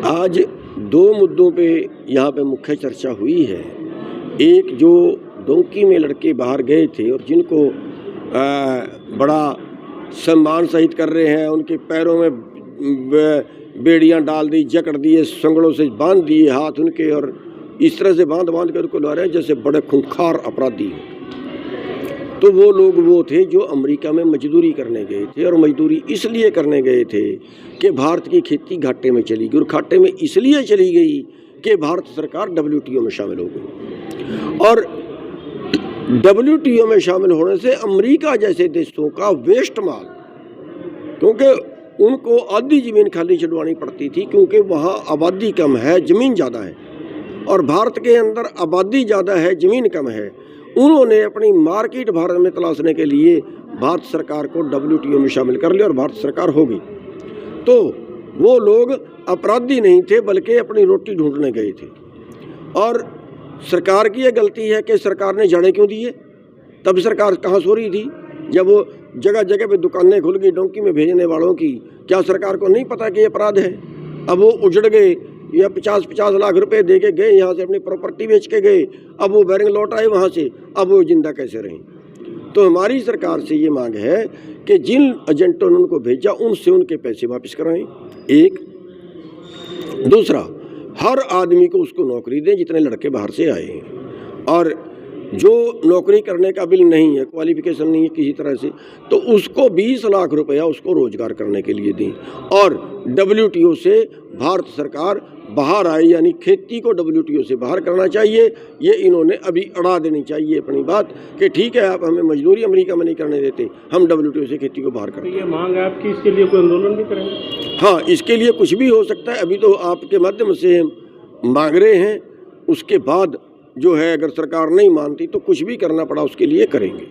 आज दो मुद्दों पे यहाँ पे मुख्य चर्चा हुई है। एक, जो डोंकी में लड़के बाहर गए थे और जिनको बड़ा सम्मान सहित कर रहे हैं, उनके पैरों में बेड़ियां डाल दी, जकड़ दिए, संगड़ों से बांध दिए हाथ उनके, और इस तरह से बांध कर उनको ला रहे हैं जैसे बड़े खूंखार अपराधी। तो वो लोग वो थे जो अमेरिका में मजदूरी करने गए थे, और मजदूरी इसलिए करने गए थे कि भारत की खेती घाटे में चली गई, और घाटे में इसलिए चली गई कि भारत सरकार WTO में शामिल हो गई। और WTO में शामिल होने से अमेरिका जैसे देशों का वेस्ट माल, क्योंकि उनको आधी ज़मीन खाली छुड़वानी पड़ती थी क्योंकि वहाँ आबादी कम है, ज़मीन ज़्यादा है, और भारत के अंदर आबादी ज़्यादा है, ज़मीन कम है। उन्होंने अपनी मार्केट भारत में तलाशने के लिए भारत सरकार को WTO में शामिल कर लिया और भारत सरकार हो गई। तो वो लोग अपराधी नहीं थे बल्कि अपनी रोटी ढूंढने गए थे। और सरकार की यह गलती है कि सरकार ने जाने क्यों दिए। तब सरकार कहाँ सो रही थी जब वो जगह जगह पे दुकानें खुल गई डोंकी में भेजने वालों की? क्या सरकार को नहीं पता कि ये अपराध है? अब वो उजड़ गए या 50-50 लाख रुपए दे के गए, यहाँ से अपनी प्रॉपर्टी बेच के गए, अब वो बैरिंग लौट आए वहाँ से, अब वो जिंदा कैसे रहें? तो हमारी सरकार से ये मांग है कि जिन एजेंटों ने उनको भेजा उनसे उनके पैसे वापस कराएं। एक, दूसरा, हर आदमी को उसको नौकरी दें जितने लड़के बाहर से आए हैं, और जो नौकरी करने का बिल नहीं है, क्वालिफिकेशन नहीं है किसी तरह से, तो उसको 20 लाख रुपया उसको रोजगार करने के लिए दें। और WTO से भारत सरकार बाहर आए, यानी खेती को WTO से बाहर करना चाहिए। ये इन्होंने अभी अड़ा देनी चाहिए अपनी बात कि ठीक है, आप हमें मजदूरी अमेरिका में नहीं करने देते, हम WTO से खेती को बाहर करते हैं। ये मांग है आपकी, इसके लिए कोई आंदोलन भी करेंगे? हाँ, इसके लिए कुछ भी हो सकता है। अभी तो आपके माध्यम से मांग रहे हैं, उसके बाद जो है अगर सरकार नहीं मानती तो कुछ भी करना पड़ा उसके लिए करेंगे।